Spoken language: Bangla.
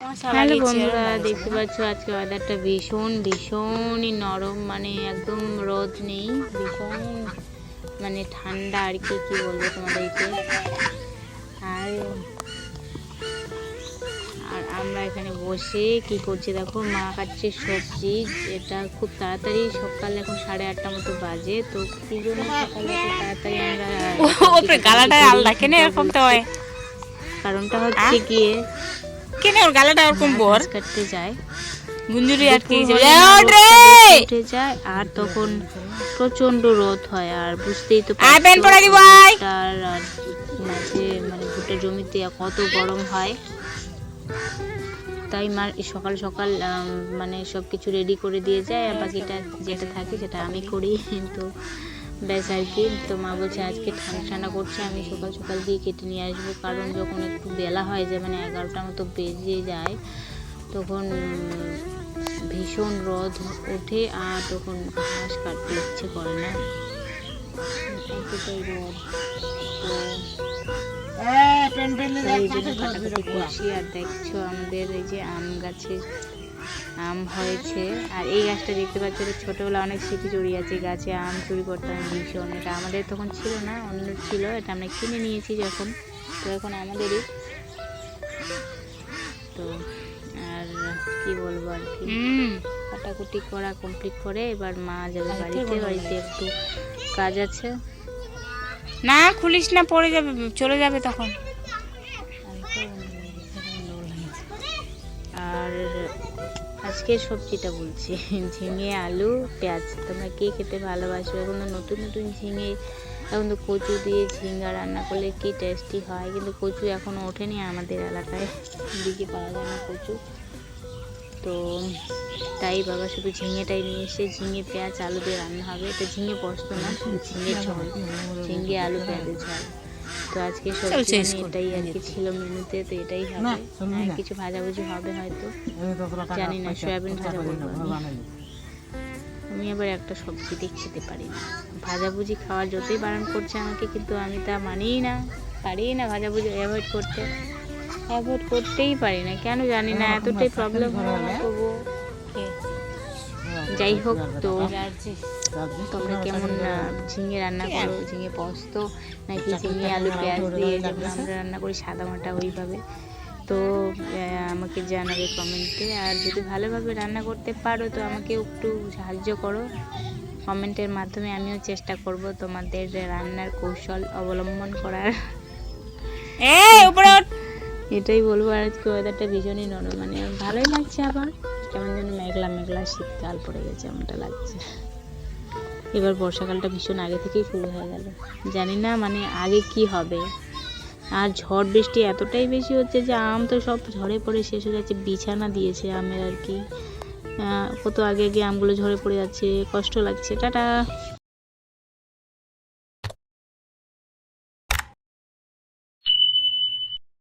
হ্যালো বন্ধুরা, দেখতে পাচ্ছ আজকে ওয়েদারটা ভীষণই নরম, মানে একদম রোদ নেই, ভীষণ মানে ঠান্ডা আর কি বলবো তোমাদেরকে। আর আর আমরা এখানে বসে কি করছি দেখো, মা কাটছে সবজি। এটা খুব তাড়াতাড়ি সকাল, এখন 8:30 মতো বাজে। তো কি জন্য সকালে তাড়াতাড়ি আমরা কারণটা হচ্ছে গিয়ে গালাটা ওরকম বর কাটতে যায় গুঞ্জুরি আটকে উঠে যায়, আর তখন প্রচন্ড রোদ হয়। আর বুঝতেই তো আর মাঝে মানে ভুট্টা জমিতে কত গরম হয়। তাই মা সকাল সকাল মানে সব কিছু রেডি করে দিয়ে যায়, আর বাকিটা যেটা থাকে সেটা আমি করি। তো ব্যাস আর কি। তো মা বলছে আজকে ঠান্ডা করছে, আমি সকাল সকাল দিয়ে কেটে নিয়ে আসবো, কারণ যখন একটু বেলা হয় যায়, মানে 11টা মতো বেজে যায়, তখন ভীষণ রোদ ওঠে, আর তখন ঘাস কাটতে ইচ্ছে করে না, এতটাই রোদ। তো এই জন্য কাটাকুটি করছি। আর দেখছো আমাদের এই যে আম গাছে আম হয়েছে, আর এই গাছটা দেখতে পাচ্ছ, ছোটবেলা অনেক স্মৃতি জড়িয়ে আছে। গাছে আম চুরি করতাম ভীষণ। এটা আমাদের তখন ছিল না, অন্য ছিল, এটা আমরা কিনে নিয়েছি যখন, তো এখন আমাদেরই। তো আর কি বলবো আর কি, কাটাকুটি করা কমপ্লিট করে এবার মা যাবে বাড়িতে একটু কাজ আছে। না খুলিস না, পড়ে যাবে, চলে যাবে তখন। আর আজকে সবজিটা বলছি, ঝিঙে আলু পেঁয়াজ। তোমরা কে খেতে ভালোবাসো? এখন তো নতুন ঝিঙে, এখন তো কচু দিয়ে ঝিঙ্গা রান্না করলে কি টেস্টি হয়, কিন্তু কচু এখনও ওঠেনি আমাদের এলাকায়, দিকে পাওয়া যায় না কচু। তো তাই বাবা শুধু ঝিঙেটাই নিয়ে এসে ঝিঙে পেঁয়াজ আলু দিয়ে রান্না হবে। এটা ঝিঙে পোস্ত না, ঝিঙে ঝোল, ঝিঙে আলু পেঁয়াজের ঝোল। তো আজকে সবজি এটাই আর কি ছিল মেনুতে, তো এটাই হবে। কিছু ভাজাভুজি হবে হয়তো, জানি না, সয়াবিন ভাজা করবো আমি। আবার একটা সবজি দিয়ে খেতে পারি না, ভাজাভুজি খাওয়ার যতই বারণ করছে আমাকে, কিন্তু আমি তা মানিই না, পারি না ভাজাভুজি অ্যাভয়েড করতেই পারি না, কেন জানি না, এতটাই প্রবলেম হয় আমার। তবুও যাই হোক, তো তোমরা কেমন ঝিঙে রান্না করো, ঝিঙে পোস্ত নাকি ঝিঙে আলু পেঁয়াজ দিয়ে যেমন আমরা রান্না করি সাদামাটা ওইভাবে? তো আমাকে জানাবে কমেন্টে। আর যদি ভালোভাবে রান্না করতে পারো তো আমাকে একটু সাহায্য করো কমেন্টের মাধ্যমে, আমিও চেষ্টা করব তোমাদের রান্নার কৌশল অবলম্বন করার। এটাই বলবো। আর আজকে ওয়েদারটা ভীষণই নরম, মানে ভালোই লাগছে, আবার কেমন যেন মেঘলা শীতকাল পড়ে গেছে এমনটা লাগছে। এবার বর্ষাকালটা ভীষণ আগে থেকেই শুরু হয়ে গেল, জানি না মানে আগে কি হবে। আর ঝড় বৃষ্টি এতটাই বেশি হচ্ছে যে আম তো সব ঝড়ে পড়ে শেষ হয়ে যাচ্ছে, বিছানা দিয়েছে আমের আর কি। কত আগে আমগুলো ঝরে পড়ে যাচ্ছে, কষ্ট লাগছে। টাটা।